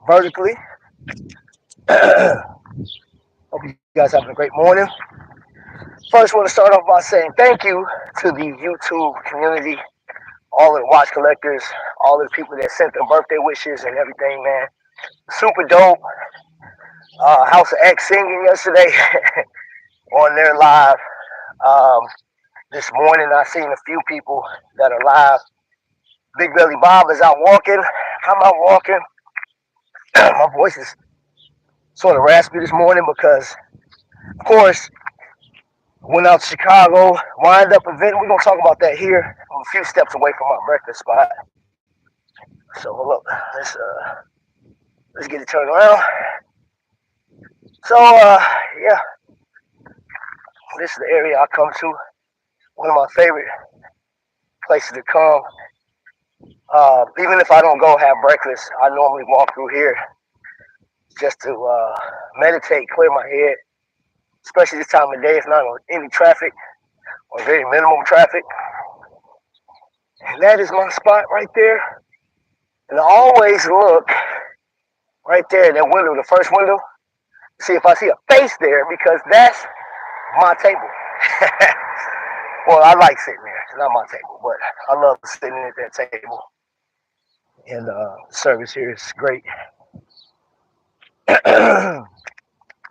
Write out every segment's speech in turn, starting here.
vertically. Hope you guys having a great morning. First, want to start off by saying thank you to the YouTube community, all of the watch collectors, all of the people that sent their birthday wishes and everything, man. Super dope. House of X singing yesterday on their live. Um, this morning, I seen a few people that are live. Big Belly Bob is out walking. I'm out walking. My voice is sort of raspy this morning because, of course, went out to Chicago, wind up event. We're gonna talk about that here. I'm a few steps away from my breakfast spot. So look, let's get it turned around. So yeah, this is the area I come to. One of my favorite places to come. Even if I don't go have breakfast, I normally walk through here just to meditate, clear my head. Especially this time of day, it's not on any traffic or very minimum traffic. And that is my spot right there. And I always look right there in that window, the first window, see if I see a face there because that's my table. Well, I like sitting there. It's not my table, but I love sitting at that table. And service here is great.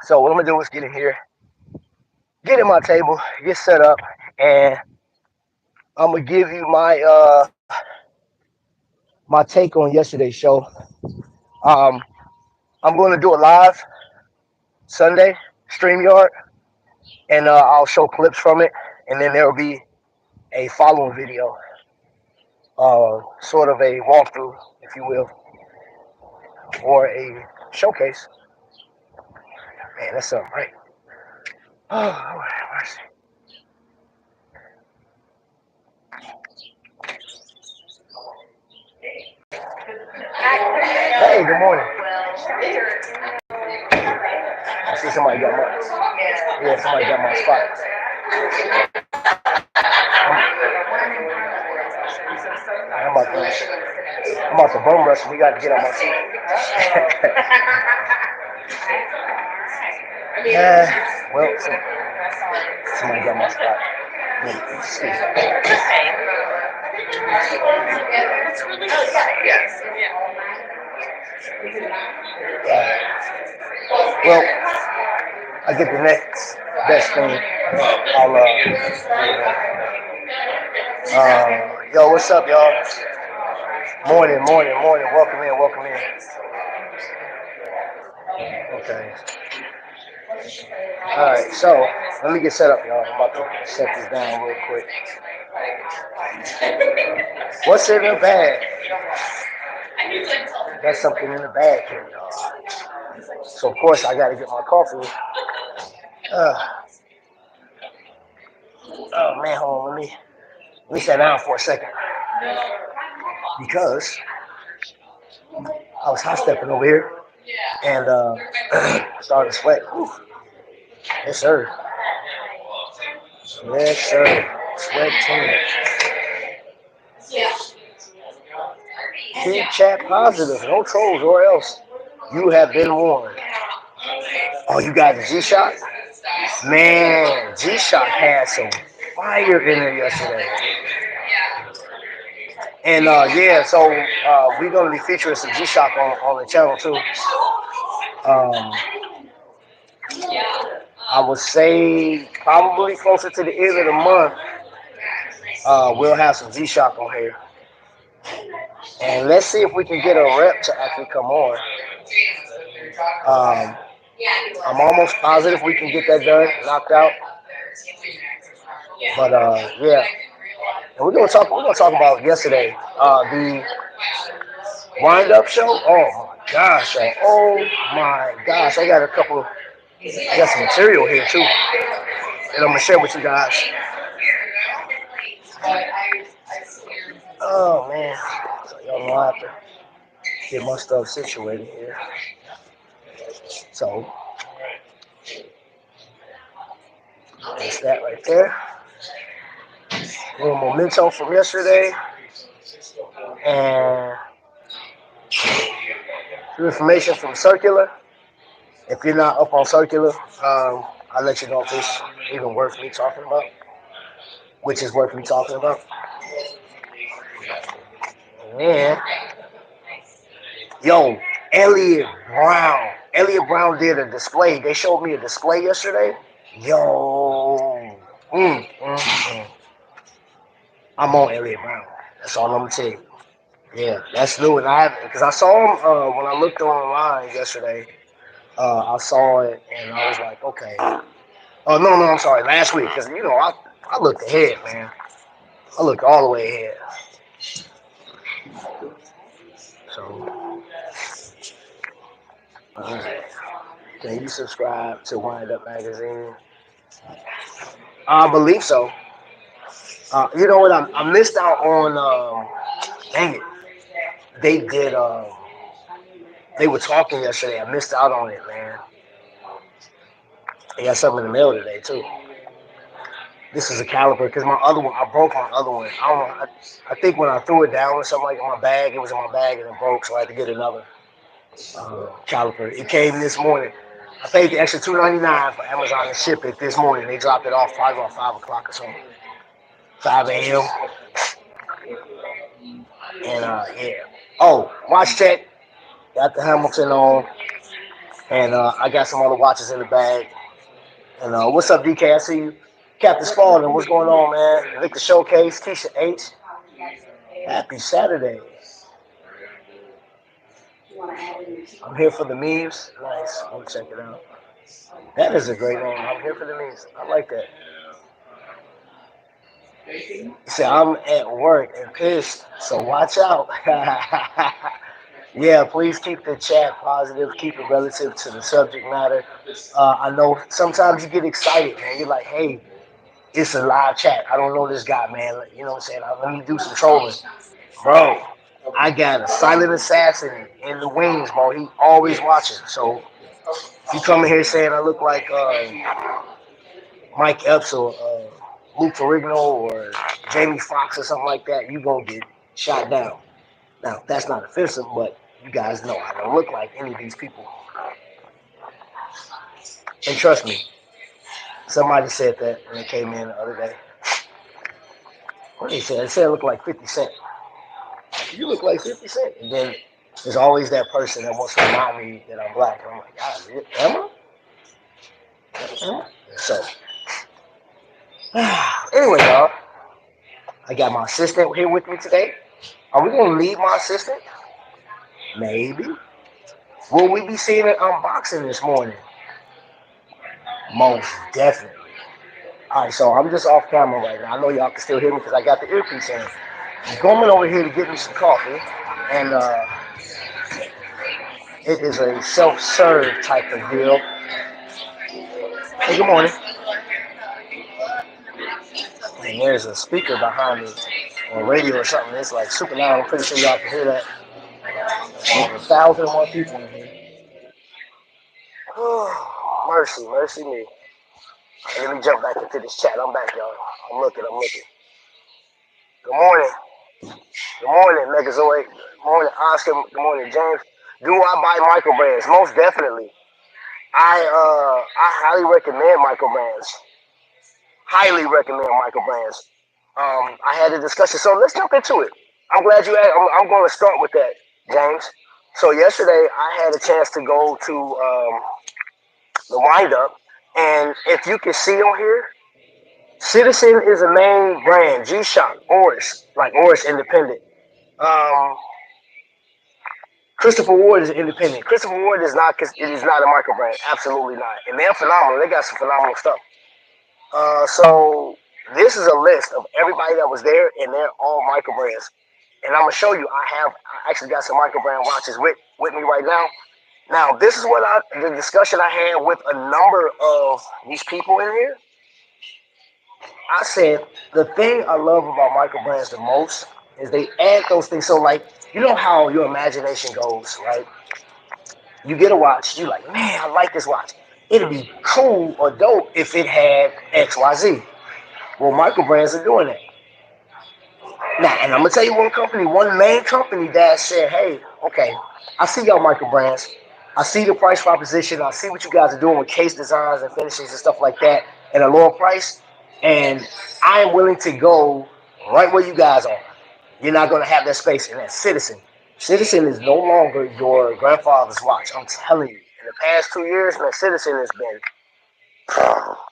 So what I'm gonna do is get in here, get at my table, get set up, and I'm gonna give you my take on yesterday's show. Um, I'm gonna do a live Sunday StreamYard, and I'll show clips from it, and then there will be a following video, sort of a walkthrough, if you will, or a showcase. Man, that's something, right? Oh, mercy. Hey, good morning. I see somebody got my, yeah, somebody got my spot. I'm about to bum rush. We got to get on my seat. Yeah, well, somebody got my spot. Excuse me. Well, I get the next best thing. I'll yo, what's up, y'all? Morning, morning, morning. Welcome in, welcome in. Okay. All right, so let me get set up, y'all. I'm about to set this down real quick. What's in the bag? Got something in the bag here, y'all. So of course I got to get my coffee. Uh, oh man, hold on. Let me sit down for a second because I was hot stepping over here and started to sweat. Whew. Yes, sir. Yes, sir. Sweating. Keep chat positive. No trolls or else you have been warned. Oh, you got the G-Shock? Man, G-Shock had some fire in there yesterday. And yeah, so we're going to be featuring some G-Shock on the channel too. Um, I would say probably closer to the end of the month, we'll have some G-Shock on here. And let's see if we can get a rep to actually come on. Um, I'm almost positive we can get that done, knocked out. But yeah, and we're gonna talk about yesterday, the wind-up show. Oh my gosh! Oh my gosh! I got some material here too that I'm gonna share with you guys. Oh man! So y'all know I have to get my stuff situated here. So that's that right there. A little memento from yesterday, and Some information from Circular. If you're not up on Circular, I'll let you know if it's even worth me talking about, which is worth me talking about. And yo, Elliot Brown. Elliot Brown did a display. They showed me a display yesterday. Yo, I'm on Elliot Brown. That's all I'm gonna tell you. Yeah, that's new, and I have because I saw him when I looked online yesterday. I saw it and I was like, okay. Oh no, I'm sorry. Last week, because I looked ahead, man. I looked all the way ahead. So, alright. Can you subscribe to Windup Magazine? I believe so. You know what? I missed out on. Dang it! They did. They were talking yesterday. I missed out on it, man. They got something in the mail today too. This is a caliper because my other one, I broke my other one. I don't know. I think when I threw it down or something like in my bag, it was in my bag and it broke, so I had to get another caliper. It came this morning. I paid the extra $2.99 for Amazon to ship it this morning. They dropped it off probably about 5 o'clock or something, 5 a.m. And yeah. Oh, watch check. Got the Hamilton on, and I got some other watches in the bag. And what's up, DK? I see you. Captain Spaulding, what's going on, man? Victor Showcase, Keisha H. Happy Saturday. I'm here for the memes. Nice. I'm gonna check it out. That is a great name. I'm here for the memes. I like that. He said, I'm at work and pissed, so watch out. Yeah, please keep the chat positive. Keep it relative to the subject matter. I know sometimes you get excited, man. You're like, hey, it's a live chat. I don't know this guy, man. You know what I'm saying? Let me do some trolling. Bro, I got a silent assassin in the wings, bro. He always watching. So if you come in here saying I look like Mike Epps or Luke Ferrigno or Jamie Foxx or something like that, you gonna get shot down. Now that's not offensive, but you guys know I don't look like any of these people. And trust me, somebody said that when they came in the other day. What they said? They said I look like 50 Cent. You look like 50 Cent. And then there's always that person that wants to remind me that I'm black. And I'm like, am I? Am I? So, anyway, y'all, I got my assistant here with me today. Are we going to leave my assistant? Maybe. Will we be seeing an unboxing this morning? Most definitely. All right, so I'm just off camera right now. I know y'all can still hear me because I got the earpiece in. I'm coming over here to get me some coffee, and it is a self-serve type of deal. Hey, good morning. And there's a speaker behind me on radio or something. It's like super loud. I'm pretty sure y'all can hear that. There's 1,001 people in here. Oh, mercy me. Let me jump back into this chat. I'm back, y'all. I'm looking. Good morning. Good morning, Megazoid. Good morning, Oscar. Good morning, James. Do I buy micro brands? Most definitely. I highly recommend micro brands. Highly recommend micro brands. I had a discussion, so let's jump into it. I'm glad you asked. I'm going to start with that, James. So yesterday I had a chance to go to the windup, and if you can see on here, Citizen is a main brand. G-Shock, Oris, like Oris Independent. Um, Christopher Ward is independent. Christopher Ward is not. It is not a micro brand. Absolutely not. And they're phenomenal. They got some phenomenal stuff. So this is a list of everybody that was there, and they're all micro brands. And I'm gonna show you. I actually got some micro brand watches with me right now. Now this is the discussion I had with a number of these people in here. I said the thing I love about micro brands the most is they add those things. So like you know how your imagination goes, right? You get a watch, you like, man, I like this watch. It'd be cool or dope if it had XYZ. Well, micro brands are doing that. Now, and I'm gonna tell you one company, one main company that said, "Hey, okay, I see y'all micro brands. I see the price proposition. I see what you guys are doing with case designs and finishes and stuff like that at a lower price, and I am willing to go right where you guys are. You're not gonna have that space." And that's Citizen. Citizen is no longer your grandfather's watch. I'm telling you. In the past 2 years, man, Citizen has been.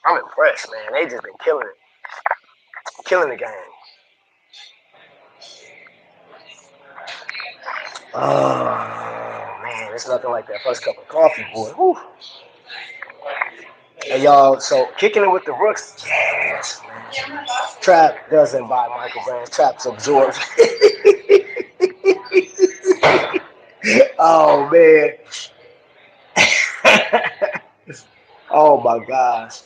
I'm impressed, man. They just been killing the game. Oh man, it's nothing like that first cup of coffee, boy. Whew. And y'all, so kicking it with the Rooks, yes, man. Trap doesn't buy Michael Brands. Trap's absorbs. Oh man. Oh my gosh.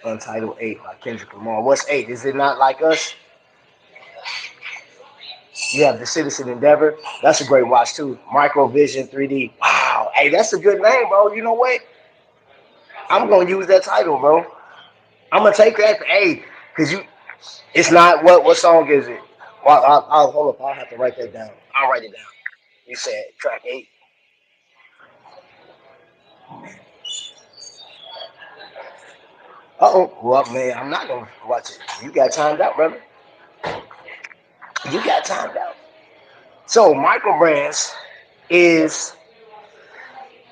Untitled 8 by Kendrick Lamar. What's 8? Is it not like us? You have the Citizen Endeavor. That's a great watch too. Microvision 3D. Wow. Hey, that's a good name, bro. You know what? I'm gonna use that title, bro. I'm gonna take that. Hey, cause you. It's not what song is it? Well, I'll hold up. I'll have to write that down. I'll write it down. You said track 8. Uh-oh. Well, man, I'm not gonna watch it. You got timed out, brother. You got timed out. So micro brands is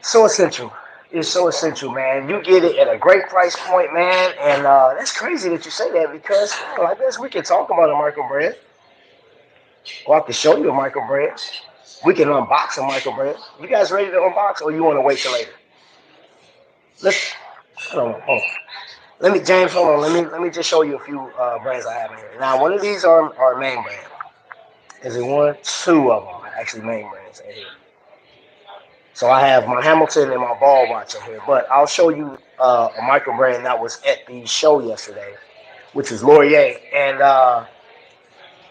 so essential. It's so essential, man. You get it at a great price point, man. And that's crazy that you say that because I guess we can talk about a micro brand. Or I can show you a micro brand. We can unbox a micro brand. You guys ready to unbox, or you want to wait till later? Let's. Hold on. Hold on. Let me, James. Hold on. Let me just show you a few brands I have in here. Now, one of these are main brand. Is it one? Two of them are actually main brands in here. So I have my Hamilton and my Ball watch in here. But I'll show you a micro brand that was at the show yesterday, which is Laurier. And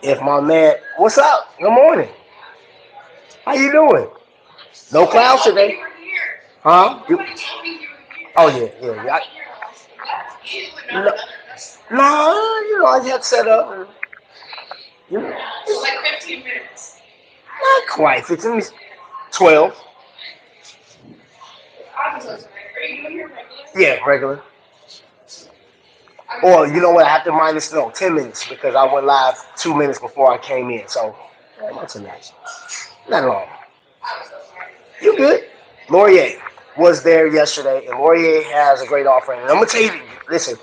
if my man, what's up? Good morning. How you doing? No clouds today, huh? Oh yeah. No, no, I had set up. And, you know, not quite 15 minutes. 12. Yeah, regular. Or you know what? I have to minus 10 minutes because I went live 2 minutes before I came in. So not too much. Not long. You good? Laurier was there yesterday, and Laurier has a great offering. And I'm gonna tell you, listen,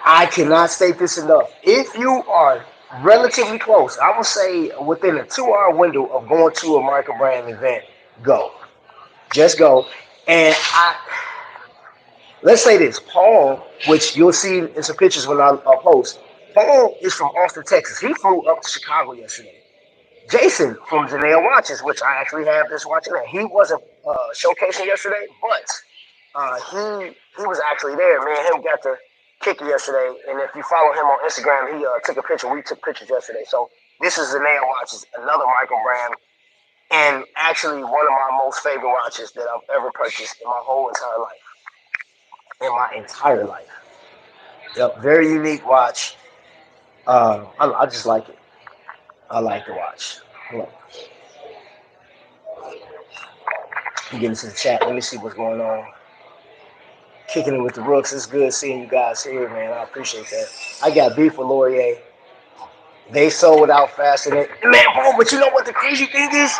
I cannot state this enough. If you are relatively close, I would say within a 2 hour window of going to a micro brand event, go. Just go. And let's say this, Paul, which you'll see in some pictures when I post. Paul is from Austin, Texas. He flew up to Chicago yesterday. Jason from Janelle Watches, which I actually have this watch in there. He wasn't showcasing yesterday, but he was actually there. Me and him got to kick it yesterday. And if you follow him on Instagram, he took a picture. We took pictures yesterday. So this is Janelle Watches, another micro brand, and actually one of my most favorite watches that I've ever purchased in my whole entire life. In my entire life. Yep, very unique watch. I just like it. I like the watch. Hold on. Get into the chat. Let me see what's going on. Kicking it with the Rooks. It's good seeing you guys here, man. I appreciate that. I got beef with Laurier. They sold out faster than man, bro. But you know what the crazy thing is?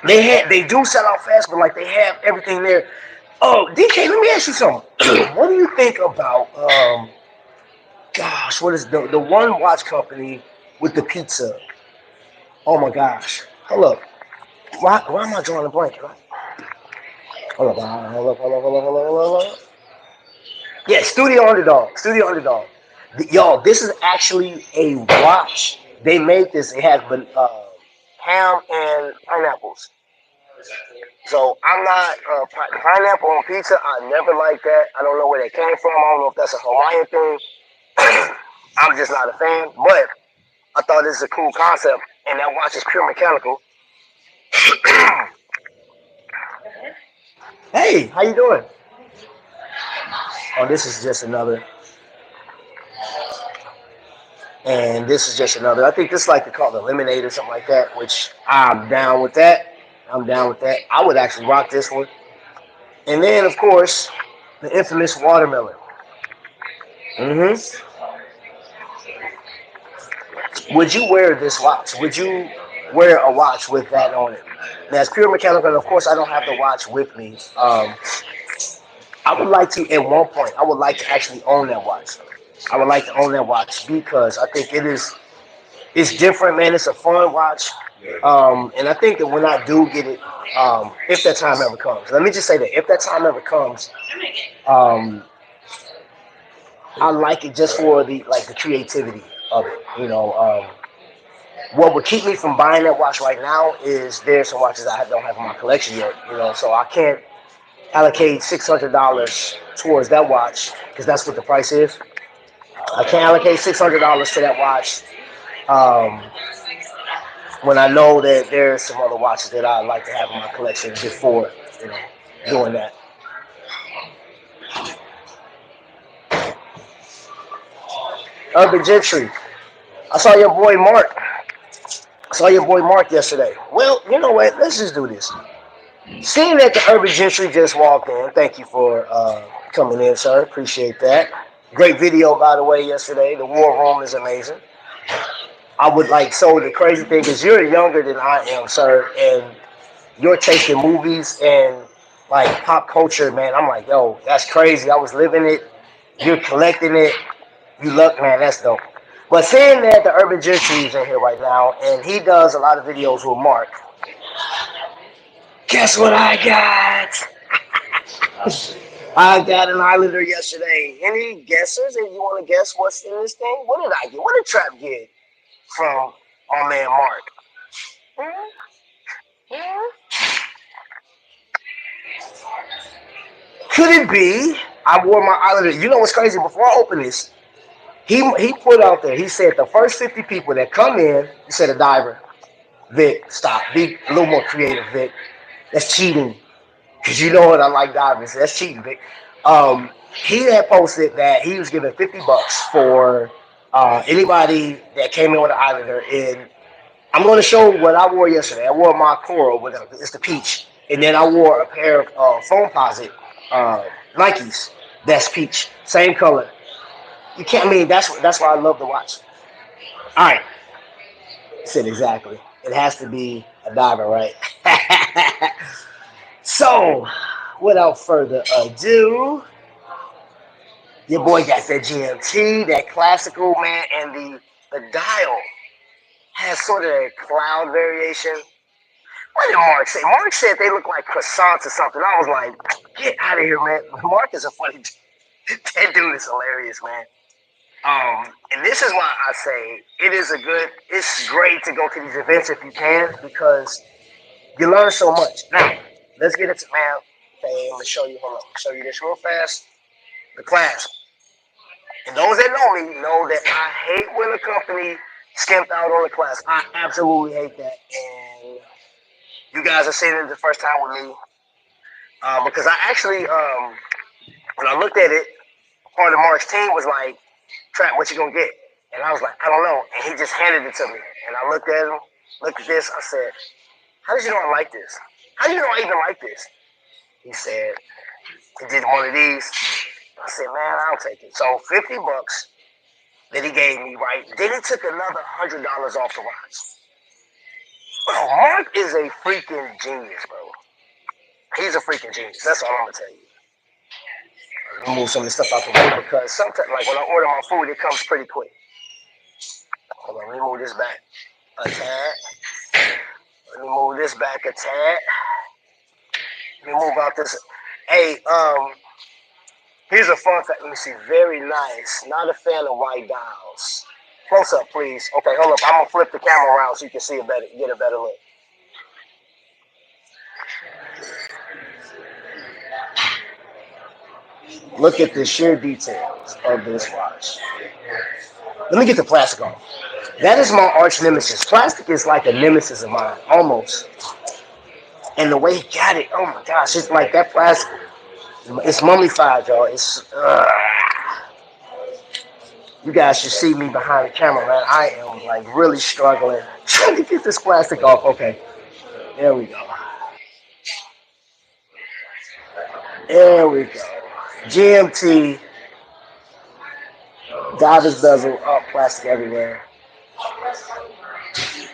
They do sell out fast, but like they have everything there. Oh, DK, let me ask you something. What do you think about gosh, what is the one watch company with the pizza? Oh my gosh. Hold up. Why am I drawing a blank? Hold up. Yeah, Studio Underdog. Studio Underdog. Y'all, this is actually a watch. They made this. It has ham and pineapples. So I'm not pineapple on pizza. I never liked that. I don't know where they came from. I don't know if that's a Hawaiian thing. I'm just not a fan. But I thought this is a cool concept, and that watch is pure mechanical. Hey, how you doing? Oh, this is just another, and this is just another. I think this is like they call it Lemonade or something like that, which I'm down with that. I'm down with that. I would actually rock this one. And then, of course, the infamous watermelon. hmm Would you wear this watch? Would you wear a watch with that on it? Now, it's pure mechanical, and of course, I don't have the watch with me. I would like to, at one point, I would like to actually own that watch. I would like to own that watch because I think it's different, man. It's a fun watch. And I think that when I do get it, if that time ever comes, let me just say that if that time ever comes, um, I like it just for the creativity of it. What would keep me from buying that watch right now is there's some watches I don't have in my collection yet. So I can't allocate $600 towards that watch because that's what the price is. I can't allocate $600 to that watch um, when I know that there's some other watches that I'd like to have in my collection before you know doing that. Urban Gentry. I saw your boy Mark. I saw your boy Mark yesterday. Well, you know what? Let's just do this. Seeing that the Urban Gentry just walked in, thank you for coming in, sir. Appreciate that. Great video, by the way, yesterday. The War Room is amazing. I would like, so the crazy thing is you're younger than I am, sir, and you're taking movies and like pop culture, man. I'm like, yo, that's crazy. I was living it. You're collecting it. You look, man, that's dope. But seeing that the Urban Gentry is in here right now, and he does a lot of videos with Mark. Guess what I got? I got an Islander yesterday. Any guesses? If you want to guess what's in this thing, what did I get? What did Trap get from our man Mark? Could it be I wore my Islander? You know what's crazy? Before I open this, he put out there. He said the first 50 people that come in. He said a diver. Vic, stop. Be a little more creative, Vic. That's cheating. Cause you know what I like diving. So that's cheating, Vic. He had posted that he was giving $50 for anybody that came in with an Islander. And I'm going to show what I wore yesterday. I wore my coral, with it's the peach, and then I wore a pair of foam posit Nikes. That's peach, same color. You can't. I mean, that's why I love to watch. All right, said exactly. It has to be a diver, right? So, without further ado, your boy got that GMT, that classical man, and the dial has sort of a cloud variation. What did Mark say? Mark said they look like croissants or something. I was like, get out of here, man. Mark is a funny dude. That dude is hilarious, man. And this is why I say it's great to go to these events if you can because you learn so much. Now, let's get into, man. Okay, I'm going to show you, hold on, show you this real fast. The clasp. And those that know me know that I hate when a company skimped out on the clasp. I absolutely hate that. And you guys are seeing it the first time with me. Because I actually, when I looked at it, part of Mark's team was like, Trap, what you gonna get? And I was like, I don't know. And he just handed it to me. And I looked at him, looked at this, I said, how did you know I like this? How do you know I even like this? He said, he did one of these. I said, man, I'll take it. So $50 that he gave me, right? Then he took another $100 off the watch. Bro, Mark is a freaking genius, bro. He's a freaking genius. That's all I'm gonna tell you. Move some of this stuff out the way because sometimes, like when I order my food, it comes pretty quick. Hold on, let me move this back a tad. Let me move this back a tad. Let me move out this. Hey, here's a fun fact. Let me see. Very nice. Not a fan of white dials. Close up, please. Okay, hold up. I'm gonna flip the camera around so you can see it better, get a better look. Look at the sheer details of this watch. Let me get the plastic off. That is my arch nemesis. Plastic is like a nemesis of mine, almost. And the way he got it, oh my gosh, it's like that plastic. It's mummified, y'all. You guys should see me behind the camera, man. I am like really struggling trying to get this plastic off. Okay, there we go. There we go. GMT, Divers bezel, up, plastic everywhere.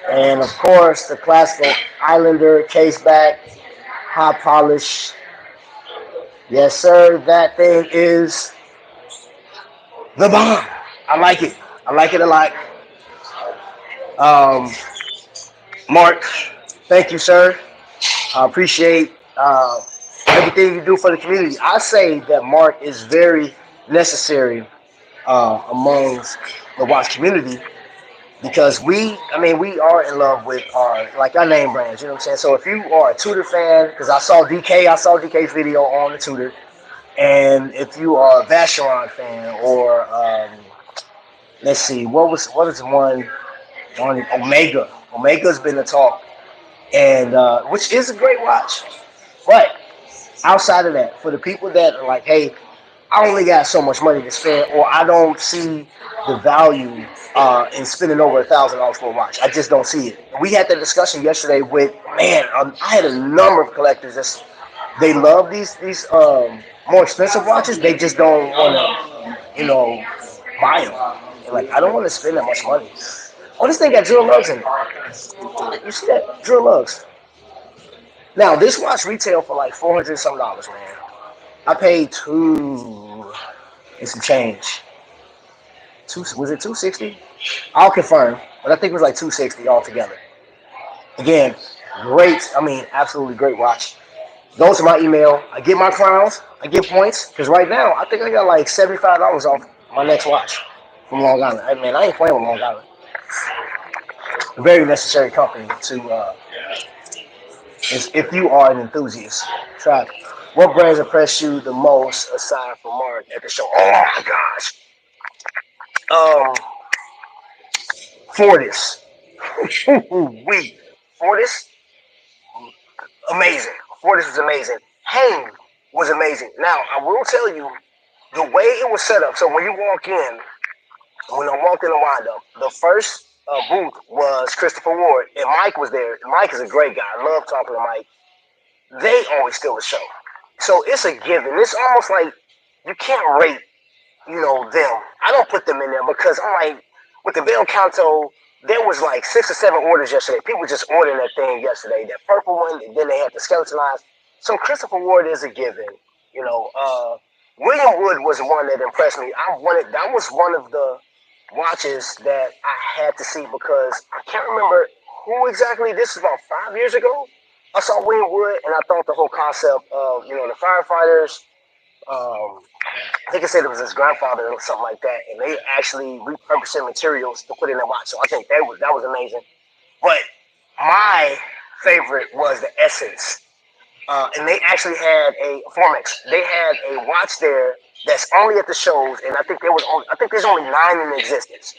And of course, the classical Islander case back, high polish. Yes, sir. That thing is the bomb. I like it. I like it a lot. Um, Mark, thank you, sir. I appreciate everything you do for the community. I say that Mark is very necessary amongst the watch community because we are in love with our name brands. You know what I'm saying? So if you are a Tudor fan, because I saw DK's video on the Tudor, and if you are a Vacheron fan or let's see, what is one on Omega? Omega's been the talk, and which is a great watch, but outside of that, for the people that are like, hey, I only got so much money to spend, or I don't see the value in spending over $1,000 for a watch. I just don't see it. We had that discussion yesterday with I had a number of collectors that they love these more expensive watches. They just don't want to, buy them. And like, I don't want to spend that much money. Oh, this thing got drill lugs in it. You see that drill lugs? Now this watch retail for like 400 some dollars, man. I paid two and some change. Was it 260? I'll confirm, but I think it was like 260 altogether. Again, great. I mean, absolutely great watch. Go to my email. I get my crowns. I get points because right now I think I got like $75 off my next watch from Long Island. I ain't playing with Long Island. A very necessary company to if you are an enthusiast. Try. What brands impress you the most aside from Mark at the show? Oh my gosh. Fortis. we Fortis, amazing. Fortis was amazing. Hain was amazing. Now I will tell you the way it was set up. So when you walk in, when I walked in the windup, the first booth was Christopher Ward, and Mike was there. Mike is a great guy. I love talking to Mike. They always steal the show, so it's a given. It's almost like you can't rate them. I don't put them in there because I'm like, with the Bell Canto, there was like 6 or 7 orders yesterday. People just ordering that thing yesterday. That purple one, and then they had the skeletonized. So Christopher Ward is a given. You know, William Wood was the one that impressed me. That was one of the watches that I had to see because I can't remember who exactly. This is about 5 years ago. I saw William Wood, and I thought the whole concept of the firefighters. Um, I think it said it was his grandfather or something like that, and they actually repurposed materials to put in the watch. So I think that was amazing. But my favorite was the Essence, and they actually had a Formex. They had a watch there that's only at the shows, and I think there's only 9 in existence.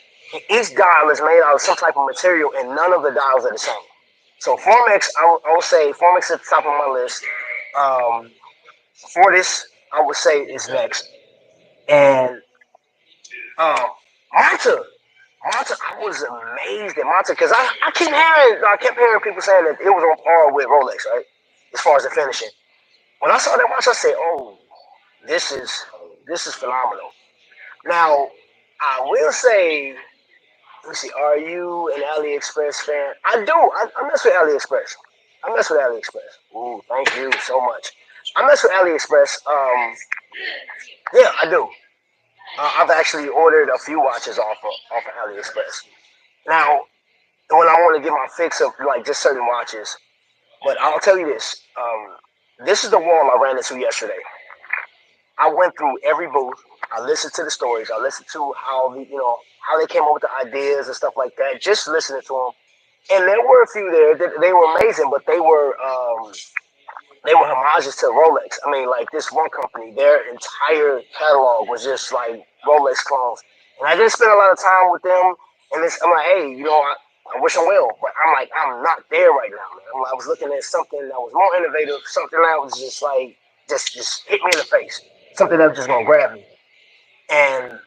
Each dial is made out of some type of material, and none of the dials are the same. So Formex, I will say Formex is at the top of my list. Um, Fortis, I would say is next, and um, Monta. Monta, I was amazed at Monta because I kept hearing people saying that it was on par with Rolex, right? As far as the finishing. When I saw that watch, I said, "Oh, this is this is phenomenal." Now, I will say, let me see, are you an AliExpress fan? I do. I mess with AliExpress. I mess with AliExpress. Ooh, thank you so much. I mess with AliExpress. Yeah, I do. I've actually ordered a few watches off of AliExpress. Now, when I want to get my fix of like just certain watches, but I'll tell you this. This is the wall I ran into yesterday. I went through every booth. I listened to the stories. I listened to how they came up with the ideas and stuff like that. Just listening to them, and there were a few there that they were amazing, but they were homages to Rolex. I mean, like this one company, their entire catalog was just like Rolex clones. And I didn't spend a lot of time with them. And I'm like, hey, I wish them well, but I'm like, I'm not there right now, man. I was looking at something that was more innovative, something that was just hit me in the face. Something that was just gonna grab me. And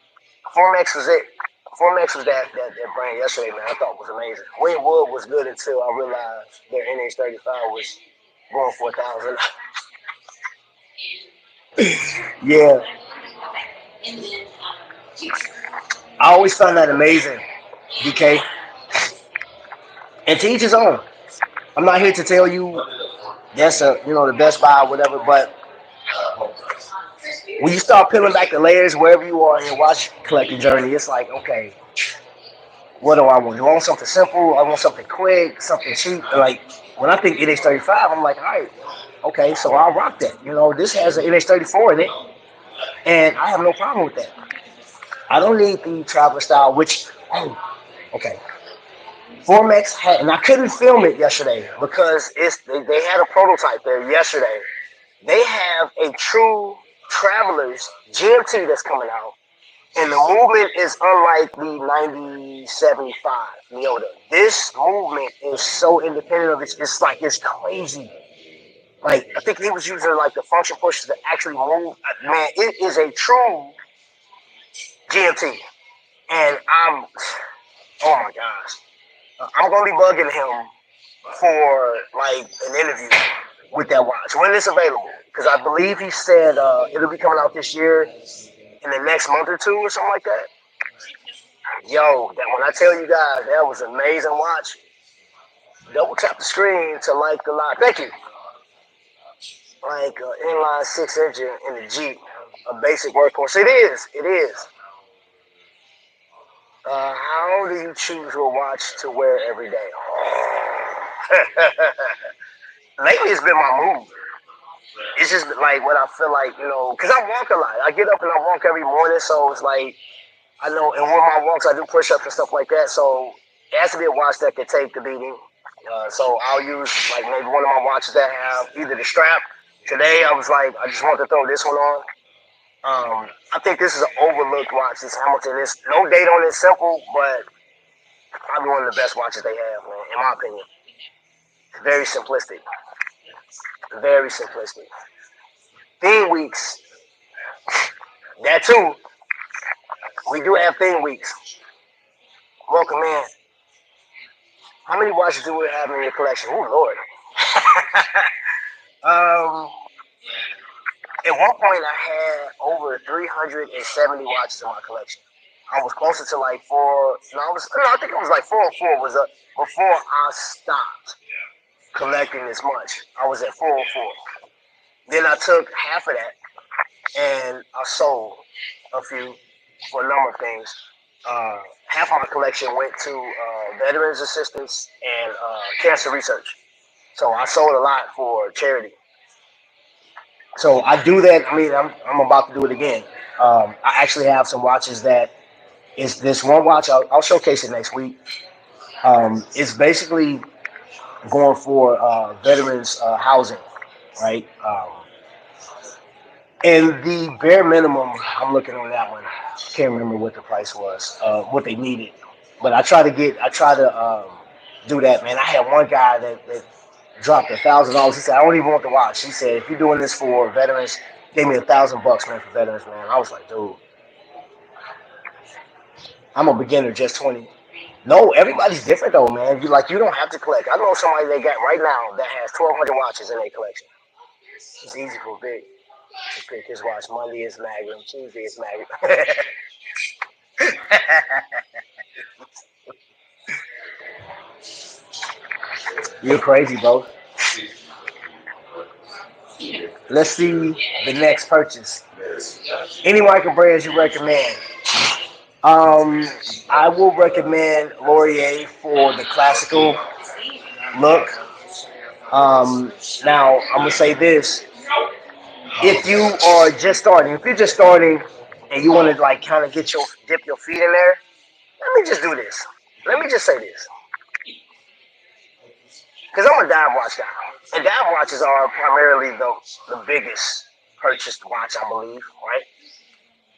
Formex was it. Formex was that brand yesterday, man. I thought was amazing. Winwood was good until I realized their NH35 was going for 1,000. Yeah, I always found that amazing, DK. And to each his own. I'm not here to tell you that's the best buy or whatever, but when you start peeling back the layers wherever you are in your watch collecting journey, it's like, okay, what do I want? Do I want something simple? I want something quick, something cheap. Like when I think NH35, I'm like, all right, okay, so I'll rock that. This has an NH34 in it, and I have no problem with that. I don't need the traveler style, which, oh, okay. Formex had, and I couldn't film it yesterday because they had a prototype there yesterday. They have a true travelers GMT that's coming out. And the movement is unlike the 9075 Miota. This movement is so independent of it. It's like it's crazy. Like I think he was using like the function pushes to actually move. Man, it is a true GMT. And oh my gosh, I'm gonna be bugging him for like an interview with that watch when it's available. Because I believe he said it'll be coming out this year in the next month or two or something like that. Yo, that when I tell you guys that was an amazing watch, double tap the screen to like the line. Thank you. Like inline six engine in the Jeep, a basic workhorse. It is. It is. How do you choose your watch to wear every day? Lately, it's been my move. It's just like what I feel like, because I walk a lot. I get up and I walk every morning, so it's like I know, and with my walks, I do push-ups and stuff like that. So it has to be a watch that can take the beating. So I'll use like maybe one of my watches that have either the strap. Today I was like, I just want to throw this one on. I think this is an overlooked watch. This Hamilton. It's no date on it, simple, but probably one of the best watches they have, man, in my opinion. Very simplistic. Very simplistic. Theme weeks, that too. We do have theme weeks. Welcome in. How many watches do we have in your collection? Oh Lord. um, at one point, I had over 370 watches in my collection. I was closer to like four. No, I think it was like 404 was up before I stopped collecting this much. I was at 404. Then I took half of that and I sold a few for a number of things. Half of my collection went to veterans assistance and cancer research. So I sold a lot for charity. So I do that. I mean, I'm about to do it again. I actually have some watches that is this one watch. I'll showcase it next week. It's basically going for veterans housing, right? And the bare minimum, I'm looking on that one. I can't remember what the price was, what they needed, but I try to do that, man. I had one guy that dropped $1,000. He said, I don't even want the watch. He said, if you're doing this for veterans, gave me $1,000, man, for veterans, man. I was like, dude, I'm a beginner, just 20. No, everybody's different though, man. You don't have to collect. I know somebody they got right now that has 1,200 watches in their collection. It's easy for Big to pick his watch. Monday is Magnum, Tuesday is Magnum. You're crazy, bro. Let's see the next purchase. Any micro brands you recommend? Um, I will recommend Laurier for the classical look. Um, Now I'm gonna say this: if you are just starting, if you're just starting and you want to like kind of dip your feet in there, let me just do this. Let me just say this, because I'm a dive watch guy, and dive watches are primarily the biggest purchased watch, I believe, right?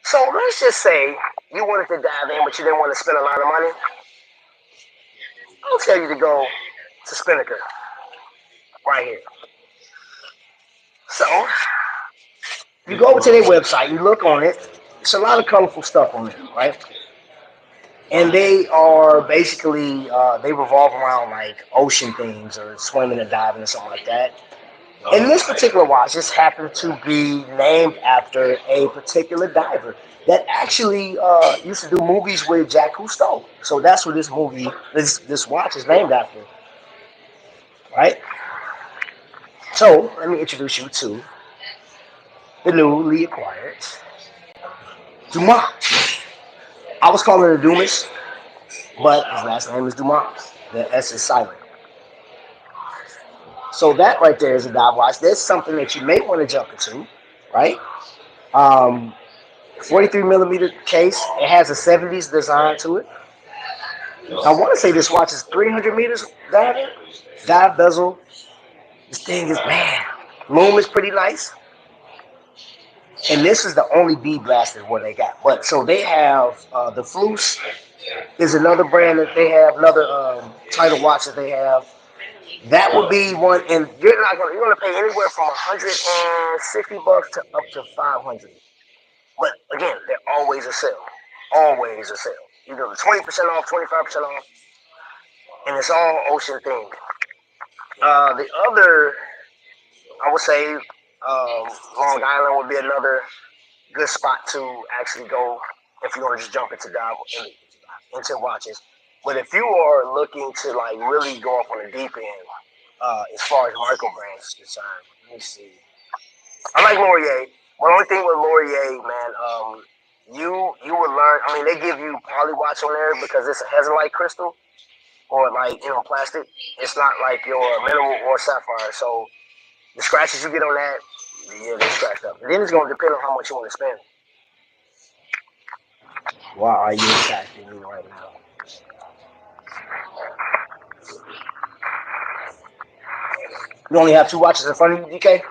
So let's just say you wanted to dive in, but you didn't want to spend a lot of money. I'll tell you to go to Spinnaker right here. So You go to their website, you look on it. It's a lot of colorful stuff on there, right? And they are basically they revolve around like ocean things or swimming and diving or something like that. And this particular watch just happened to be named after a particular diver that actually used to do movies with Jack Cousteau. So that's what this watch is named after, right? So let me introduce you to the newly acquired Dumas. I was calling it Dumas, but his last name is Dumas. The S is silent. So that right there is a dive watch. That's something that you may want to jump into, right? Um, 43 millimeter case. It has a 70s design to it. I want to say this watch is 300 meters diving. Dive bezel. This thing is, man, loom is pretty nice. And this is the only bead blasted one they got. But so they have the Flus is another brand that they have, another title watch that they have. That would be one, and you're gonna pay anywhere from $160 to up to 500. But again, they're always a sale, always a sale. Either 20% off, 25% off, and it's all ocean themed. The other, I would say, Long Island would be another good spot to actually go if you want to just jump into watches. But if you are looking to like really go off on the deep end, as far as micro brands is concerned, let me see. I like Laurier. But the only thing with Laurier, man, you would learn. I mean, they give you poly watch on there because it's a hezolite crystal or like plastic. It's not like your mineral or sapphire. So the scratches you get on that, yeah, they scratched up. And then it's gonna depend on how much you want to spend. Why are you attacking me right now? You only have two watches in front of you, DK.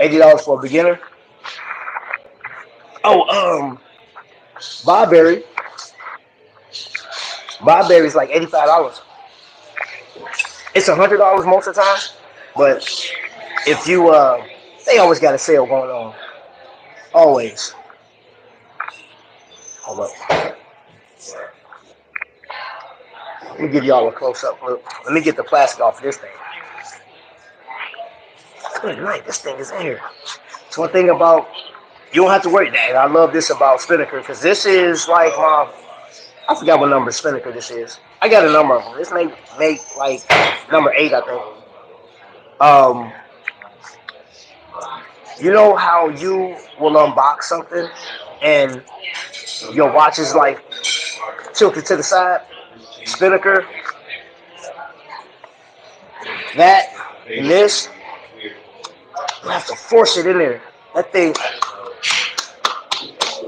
$80 for a beginner. Oh, Barberry. Barberry's like $85. It's $100 most of the time, but if you they always got a sale going on. Always. Hold up. Let me give y'all a close up look. Let me get the plastic off of this thing. Good night. This thing is in here. It's one thing about you don't have to worry, Dad. I love this about Spinnaker because this is like my. I forgot what number Spinnaker this is. I got a number of them. This may make like number 8, I think. Um, you know how you will unbox something and your watch is like tilted to the side? Spinnaker, that, and this, you have to force it in there. That thing,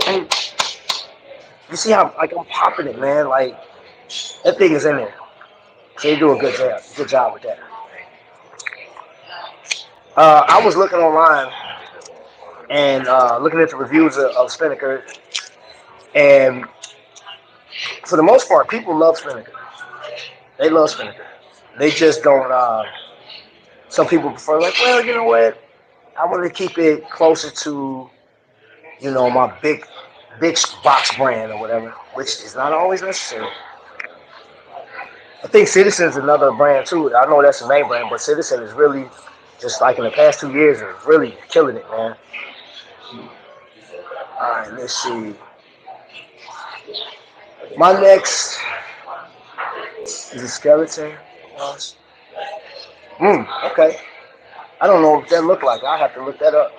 and you see how like I'm popping it, man. Like that thing is in there. So you do a good job with that. I was looking online and looking at the reviews of Spinnaker, and for the most part, people love Spinnaker. They love Spinnaker. They just don't. Some people prefer like, well, you know what? I want to keep it closer to, my big box brand or whatever, which is not always necessary. I think Citizen is another brand too. I know that's the main brand, but Citizen is really just like in the past 2 years is really killing it, man. All right, let's see. My next is a skeleton. Okay. I don't know what that look like. I have to look that up.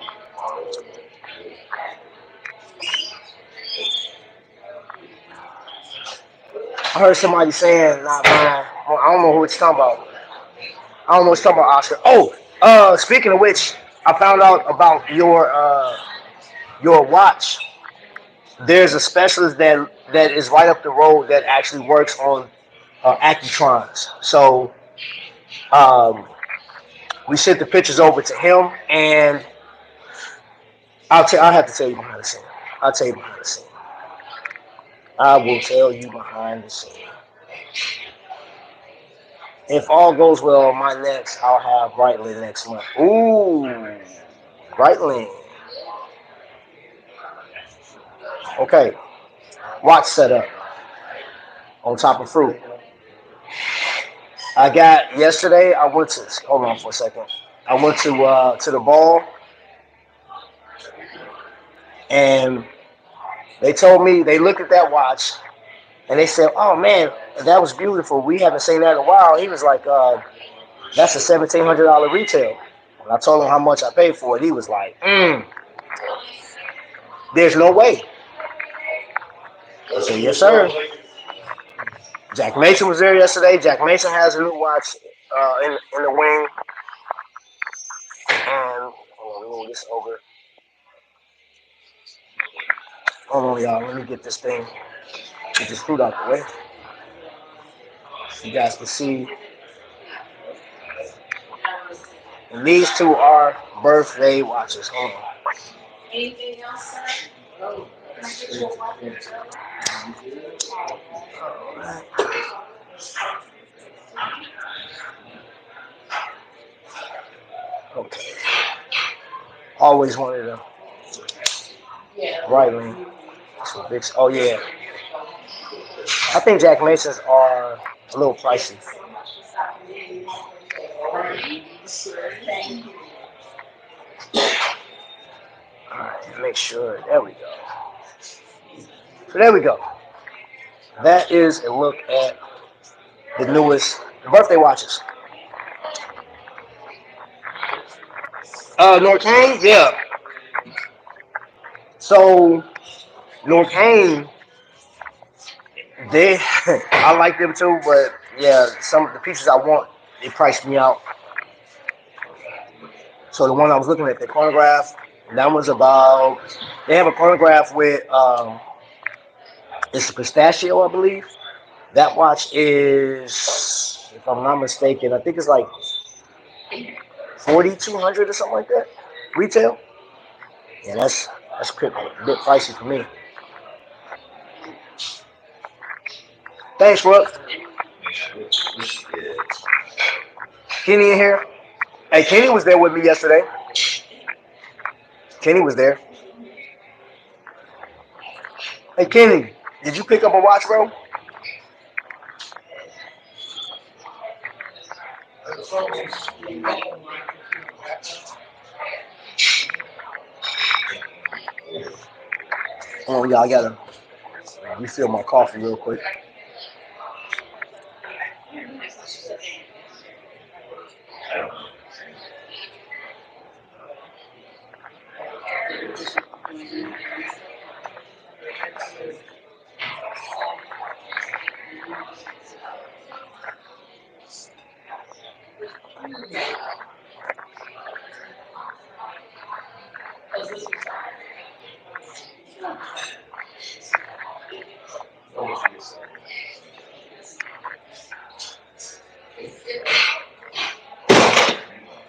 I heard somebody saying not mine. Well, I don't know who it's talking about. I don't know what you're talking about, Oscar. Oh, speaking of which, I found out about your watch. There's a specialist that is right up the road that actually works on Accutrons. So um, we sent the pictures over to him, and I'll have to tell you behind the scene. I'll tell you behind the scene. I will tell you behind the scene. If all goes well on my next, I'll have Brightly next month. Ooh. Breitling. Okay. Watch setup on top of fruit. I got yesterday. I went to hold on for a second. I went to the ball and they told me they looked at that watch and they said, "Oh man, that was beautiful. We haven't seen that in a while." He was like, "That's a $1,700 retail." When I told him how much I paid for it, he was like, "There's no way." I said, "Yes, sir." Jack Mason was there yesterday. Jack Mason has a new watch in the wing, and hold on, let me move this over. Hold on, y'all. Let me get this thing, get this fruit out the way. So you guys can see. And these two are birthday watches. Hold on. Anything else, sir? Okay. Always wanted a Breitling. Oh yeah. I think Jack Masons are a little pricey. All right, make sure. There we go. So there we go. That is a look at the newest birthday watches. Norcane, yeah. So Norcane, they, I like them too, but yeah, some of the pieces I want, they priced me out. So the one I was looking at, the chronograph, that was about. They have a chronograph with it's a pistachio, I believe. That watch is, if I'm not mistaken, I think it's like 4,200 or something like that, retail. Yeah, that's a bit pricey for me. Thanks, Rook. Kenny in here. Hey, Kenny was there with me yesterday. Kenny was there. Hey, Kenny, did you pick up a watch, bro? Oh, y'all gotta refill my coffee real quick.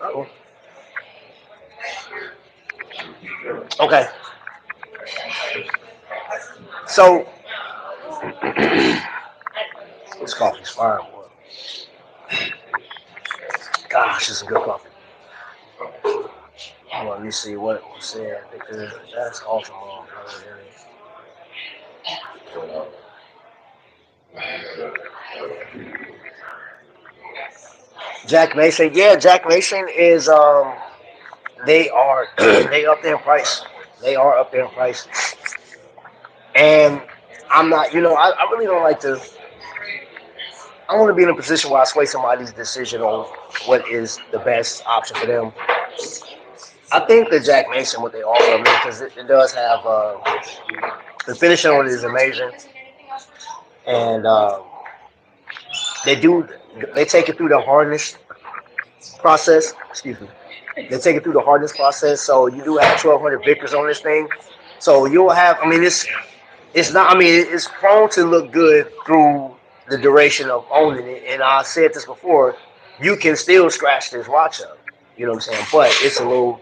Uh-oh. Okay, so this coffee's fire, boy. Gosh, this is good coffee. Hold on, let me see what was said because that's awesome. Jack Mason, yeah, Jack Mason is they are they up there in price. They are up there in price, and I'm not. I really don't like to. I want to be in a position where I sway somebody's decision on what is the best option for them. I think that Jack Mason, what they offer, because it does have the finishing on it is amazing, and they do they take it through the hardness process. Excuse me. They take it through the hardness process. So you do have 1,200 Vickers on this thing. So you'll have. I mean, it's not. I mean, it's prone to look good through the duration of owning it. And I said this before. You can still scratch this watch up. You know what I'm saying? But it's a little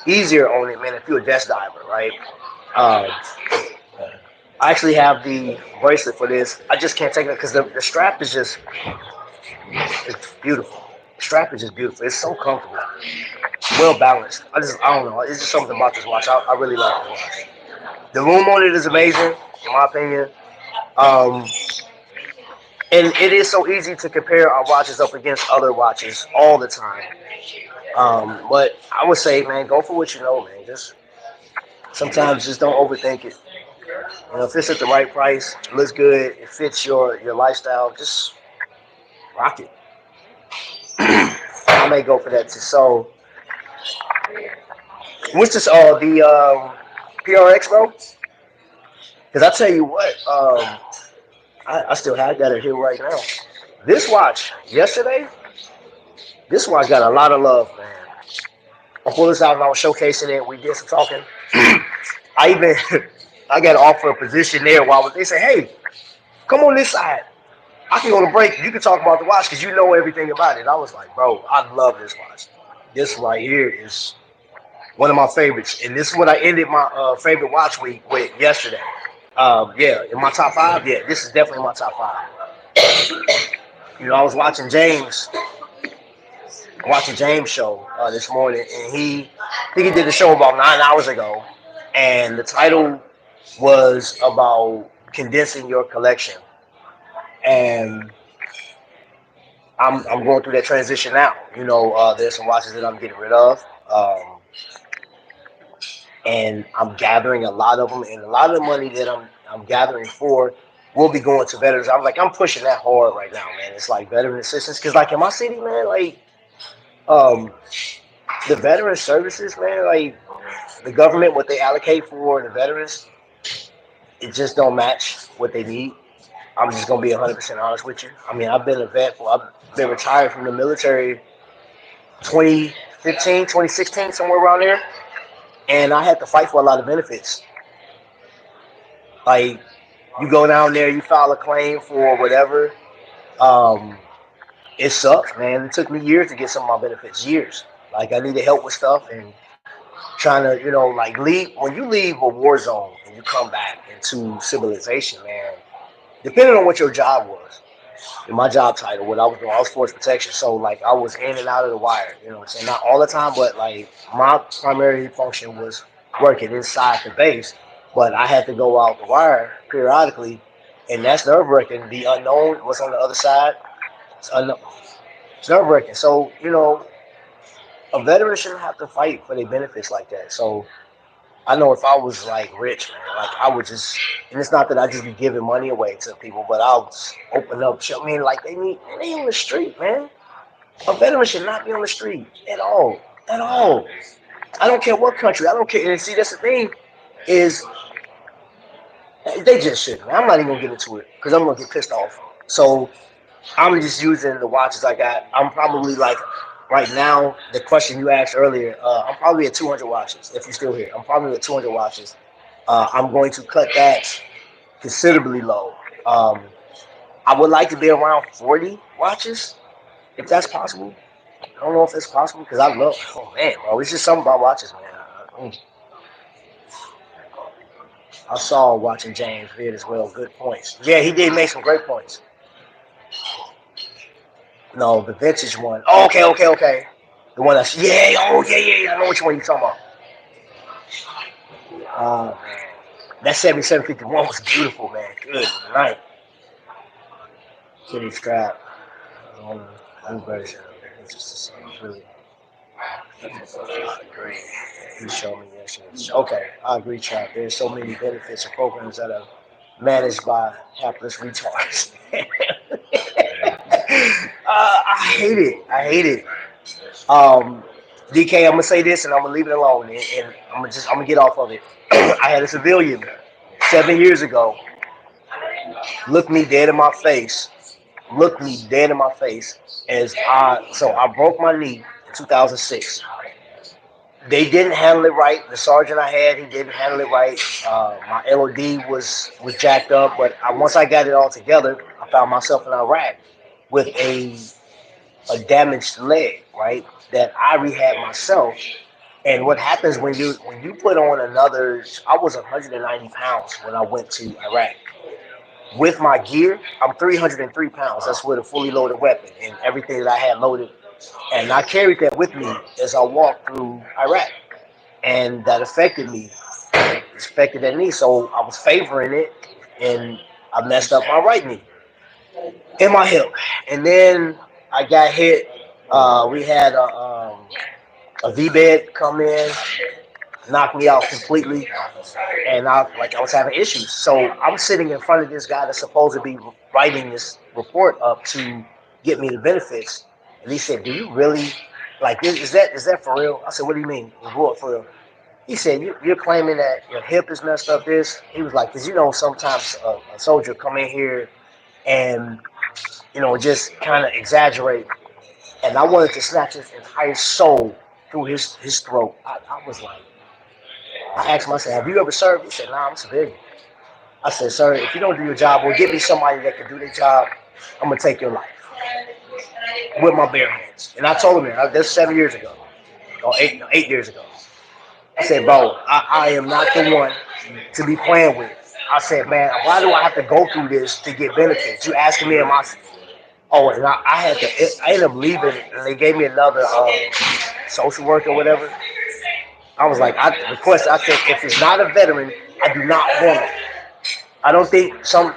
easier on it, man. If you're a desk diver, right? Um, I actually have the bracelet for this. I just can't take it because the strap is just it's beautiful. The strap is just beautiful. It's so comfortable. well balanced. I don't know. It's just something about this watch. I really like this watch. The room on it is amazing, in my opinion. Um, and it is so easy to compare our watches up against other watches all the time. But I would say, man, go for what you know, man. Just sometimes just don't overthink it. You know, if it's at the right price, it looks good, it fits your lifestyle, just rock it. I may go for that too. So, what's this? The PRX, bro. Because I tell you what, I still have that here right now. This watch yesterday, this watch got a lot of love, man. I pulled this out and I was showcasing it. We did some talking. I even I got offered a position there while they say, "Hey, come on this side. I can go to break. You can talk about the watch because you know everything about it." I was like, "Bro, I love this watch. This right here is one of my favorites, and this is what I ended my favorite watch week with yesterday. Yeah, in my top five, yeah, this is definitely my top five. You know, I was watching James show this morning, and I think he did the show about 9 hours ago, and the title was about condensing your collection, and I'm going through that transition now. You know, there's some watches that I'm getting rid of. And I'm gathering a lot of them, and a lot of the money that I'm gathering for will be going to veterans. I'm pushing that hard right now, man. It's like veteran assistance because like in my city, man, like um, the veteran services, man, like the government what they allocate for the veterans, it just don't match what they need. I'm just gonna be 100% honest with you. I mean, I've been retired from the military 2015, 2016, somewhere around there, and I had to fight for a lot of benefits. Like you go down there, you file a claim for whatever. Um, it sucks, man. It took me years to get some of my benefits. Years. Like I needed help with stuff and trying to, like leave. When you leave a war zone and you come back into civilization, man. Depending on what your job was, in my job title, what I was force protection. So like I was in and out of the wire. You know what I'm saying? Not all the time, but like my primary function was working inside the base. But I had to go out the wire periodically, and that's nerve wracking. The unknown, what's on the other side, it's, it's nerve wracking. So a veteran shouldn't have to fight for their benefits like that. So I know if I was like rich, man, like I would just, and it's not that I just be giving money away to people, but I'll just open up. I mean, like they on the street, man. A veteran should not be on the street at all, at all. I don't care what country. I don't care. And see, that's the thing is they just shouldn't. I'm not even gonna get into it because I'm gonna get pissed off. So I'm just using the watches I got. I'm probably like right now the question you asked earlier. I'm probably at 200 watches. If you're still here, I'm probably at 200 watches. I'm going to cut that considerably low. Um, I would like to be around 40 watches if that's possible. I don't know if it's possible because I love. Oh man, bro, it's just something about watches, man. I saw watching James vid as well. Good points. Yeah, he did make some great points. No, the vintage one. Oh, okay, okay, okay. The one that's yeah. I know which one you're talking about. Man, that 7751 was beautiful, man. Good night, Kitty Trap. Um, I'm very sure. It's just really. I agree. He showed me yesterday. Okay, I agree, Trap. There's so many benefits and programs that are managed by hapless retards. I hate it. I hate it. Um, DK, I'm gonna say this and I'm gonna leave it alone, and I'm gonna get off of it. I had a civilian 7 years ago look me dead in my face, look me dead in my face I broke my knee in 2006. They didn't handle it right. The sergeant I had, he didn't handle it right. My LOD was jacked up, but once I got it all together, I found myself in Iraq with a damaged leg, right? That I rehab myself. And what happens when you put on another? I was 190 pounds when I went to Iraq. With my gear, I'm 303 pounds. That's with a fully loaded weapon and everything that I had loaded. And I carried that with me as I walked through Iraq, and that affected me. It affected that knee, so I was favoring it, and I messed up my right knee and my hip. And then I got hit. We had a V bed come in, knock me out completely, and I was having issues. So I'm sitting in front of this guy that's supposed to be writing this report up to get me the benefits, and he said, "Do you really like this? Is that for real?" I said, "What do you mean, report for real?" He said, "You're claiming that your hip is messed up." This he was like, "Cause sometimes a soldier come in here and just kind of exaggerate." And I wanted to snatch his entire soul through his throat. I was like. I asked him, I said, "Have you ever served?" He said, "Nah, I'm civilian." I said, "Sir, if you don't do your job, or get me somebody that can do their job, I'm gonna take your life with my bare hands." And I told him that's 7 years ago, or 8 years ago. I said, "Bro, I am not the one to be playing with." I said, "Man, why do I have to go through this to get benefits? You asking me, am I?" Oh, and I had to. I ended up leaving, and they gave me another social worker or whatever. I was like, I request. I said, if it's not a veteran, I do not want it. I don't think some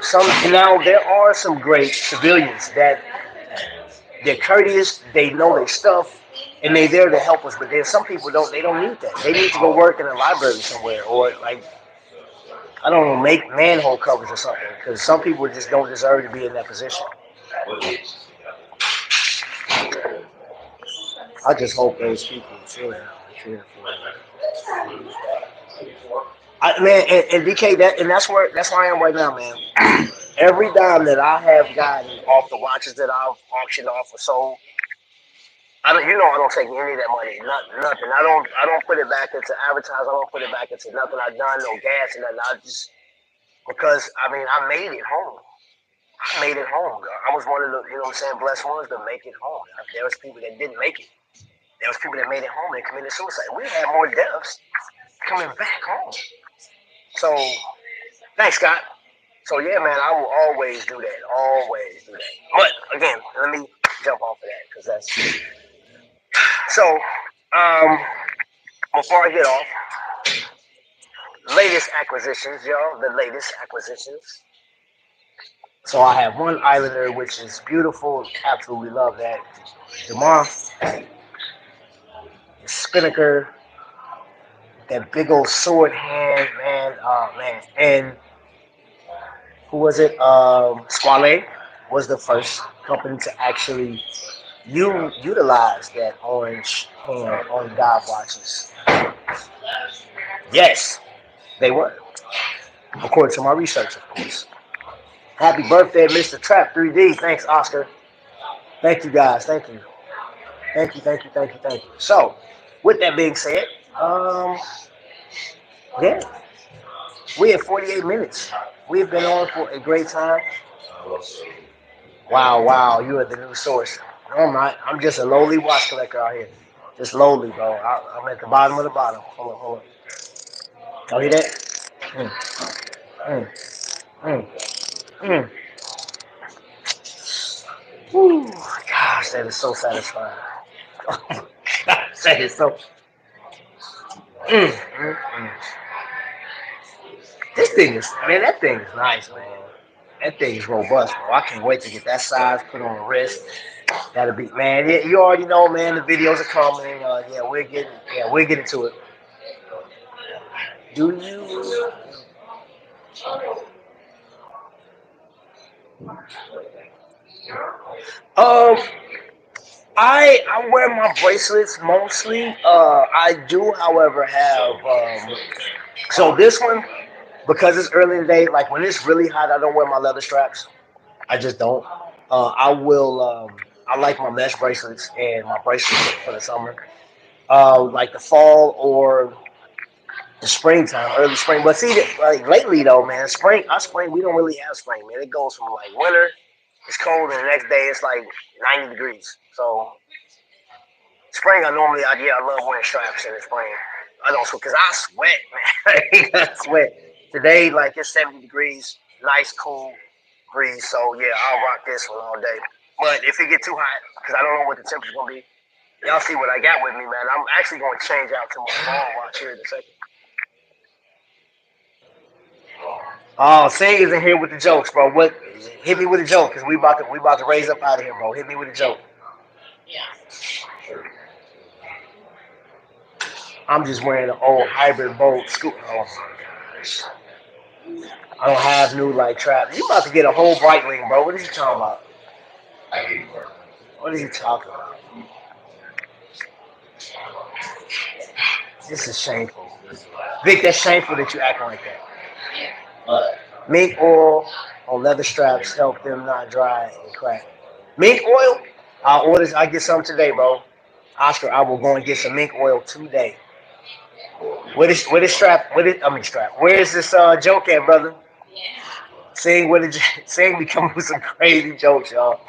now there are some great civilians that they're courteous, they know their stuff, and they're there to help us. But there's some people don't they don't need that. They need to go work in a library somewhere or like I don't know make manhole covers or something because some people just don't deserve to be in that position. I just hope those people feel that. Man, and DK, and that's where I am right now, man. Every dime that I have gotten off the watches that I've auctioned off or sold, I don't take any of that money, nothing. I don't put it back into advertising. I don't put it back into nothing I've done, no gas and nothing. I just because I made it home. I made it home, girl. I was one of the blessed ones to make it home. There was people that didn't make it. There was people that made it home and committed suicide. We had more deaths coming back home. So thanks, Scott. So yeah, man, I will always do that. Always do that. But again, let me jump off of that because that's so. Um, Before I get off, latest acquisitions, y'all. The latest acquisitions. So I have one Islander, which is beautiful. Absolutely love that. Jamar, Spinnaker, that big old sword hand, man. Oh man. And who was it? Squale was the first company to actually utilize that orange hand on dive watches. Yes, they were, according to my research, of course. Happy birthday, Mr. Trap 3D. Thanks, Oscar. Thank you, guys. Thank you. Thank you, thank you, thank you, thank you. So, with that being said, um, yeah, we have 48 minutes. We've been on for a great time. Wow, wow, you are the new source. No, I'm not. I'm just a lowly watch collector out here. Just lowly, bro. I'm at the bottom of the bottom. Hold on, hold on. Y'all hear that? Mm, mm, mm, mm. Woo. Gosh, that is so satisfying. Oh my gosh, that is so. Mm, mm, mm. This thing is, man, that thing is nice, man. That thing is robust, bro. I can't wait to get that size put on the wrist. That'll be, man. Yeah, you already know, man. The videos are coming. Yeah, we're getting to it. Do you? Um, I wear my bracelets mostly. I do, however, have so this one because it's early in the day. Like when it's really hot, I don't wear my leather straps. I just don't. I will. I like my mesh bracelets and my bracelets for the summer. Like the fall or the springtime, early spring. But see, like lately though, man, spring, we don't really have spring, man. It goes from like winter, it's cold, and the next day it's like 90 degrees. So spring, I love wearing straps in the spring. I don't sweat because I sweat, man. I sweat. Today, like it's 70 degrees, nice cool breeze. So yeah, I'll rock this one all day. But if it get too hot, because I don't know what the temperature's gonna be, y'all see what I got with me, man. I'm actually gonna change out to my small watch here in a second. Oh, Sing isn't here with the jokes, bro. What? Hit me with a joke, cause we about to raise up out of here, bro. Hit me with a joke. I'm just wearing an old hybrid boat scoop. Oh my gosh. I don't have new like trap. You about to get a whole Breitling, bro. What is you talking about? What is he talking about? This is shameful. Vic, that's shameful that you acting like that. Mink oil on leather straps help them not dry and crack. Mink oil? I get some today, bro. Oscar, I will go and get some mink oil today. What is strap? Strap. Where is this joke at, brother? Sing be coming with some crazy jokes, y'all.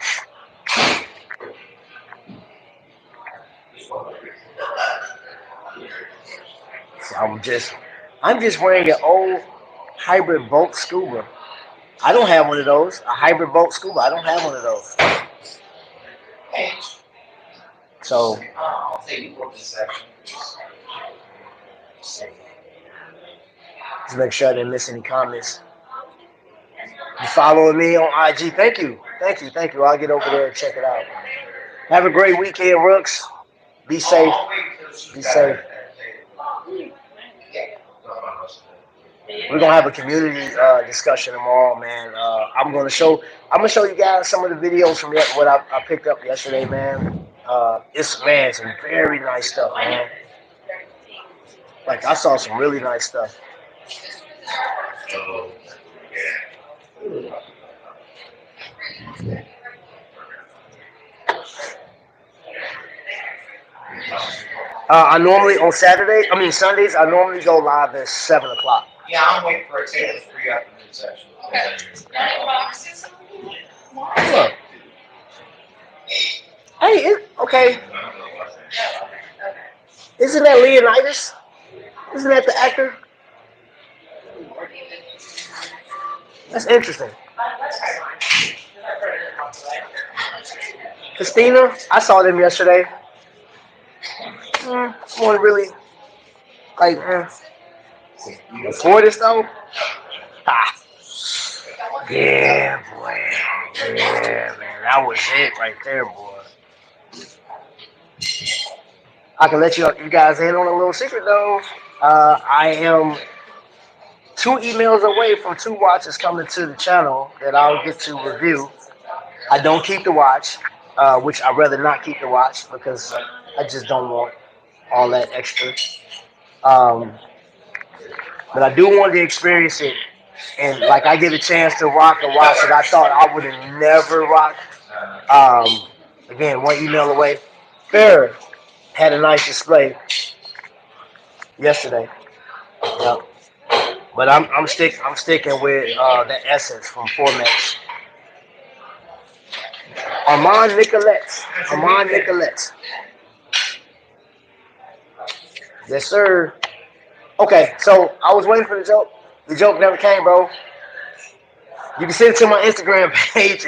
I'm just wearing an old hybrid boat scuba. I don't have one of those. A hybrid boat scuba. I don't have one of those. So just make sure I didn't miss any comments. You following me on IG? Thank you, thank you, thank you. I'll get over there and check it out. Have a great weekend, Rooks. Be safe. Be safe. We're gonna have a community discussion tomorrow, man. I'm gonna show you guys some of the videos from what I picked up yesterday, man. It's some very nice stuff, man. Like I saw some really nice stuff. I normally on Sundays, I normally go live at 7 o'clock. Yeah, I'm waiting for a table to free up the section. Look. Hey, okay. Isn't that Leonidas? Isn't that the actor? That's interesting. Christina, I saw them yesterday. One really like before this though. Ah, yeah, boy. Yeah, man, that was it right there, boy. I can let you guys in on a little secret though. I am 2 emails away from 2 watches coming to the channel that I'll get to review. I don't keep the watch, which I'd rather not keep the watch because I just don't want all that extra. Um, but I do want to experience it, and like I get a chance to rock a watch that I thought I would have never rocked. Again, 1 email away. Fair had a nice display yesterday. Yep. But I'm sticking with the Essence from Formex. Armand Nicolette. Armand Nicolette. Yes, sir. Okay, so I was waiting for the joke. The joke never came, bro. You can send it to my Instagram page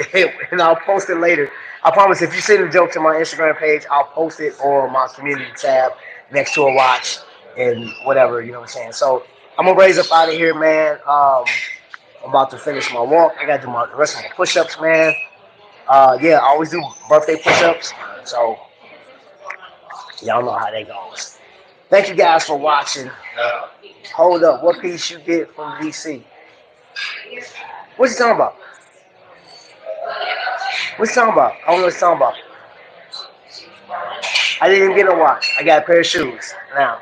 and I'll post it later. I promise if you send a joke to my Instagram page, I'll post it on my community tab next to a watch and whatever, you know what I'm saying? So I'm gonna raise up out of here, man. I'm about to finish my walk. I gotta do the rest of my push-ups, man. Yeah, I always do birthday push-ups. So y'all know how that goes. Thank you guys for watching. Hold up, what piece you get from DC? What you talking about? What you talking about? I don't know what you talking about. I didn't even get a watch. I got a pair of shoes. Now.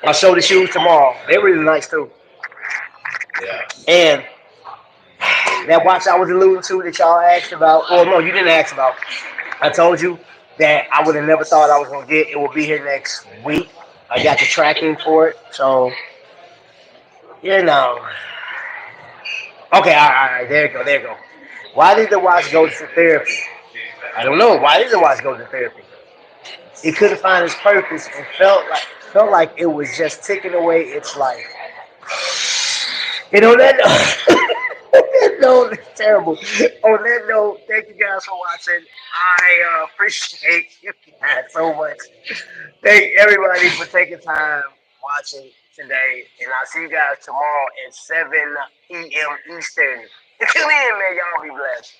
I'll show the shoes tomorrow. They're really nice too. Yeah. And that watch I was alluding to that y'all asked about, or no, you didn't ask about. I told you that I would have never thought I was gonna get. It will be here next week. I got the tracking for it, so you know. Okay, all right, there you go. Why did the watch go to therapy? I don't know. Why did the watch go to therapy? It couldn't find its purpose and felt like it was just taking away its life. You know that note, it's terrible. On that note, thank you guys for watching. I appreciate you guys so much. Thank everybody for taking time watching today, and I'll see you guys tomorrow at 7 p.m. Eastern. Tune in, man. Y'all be blessed.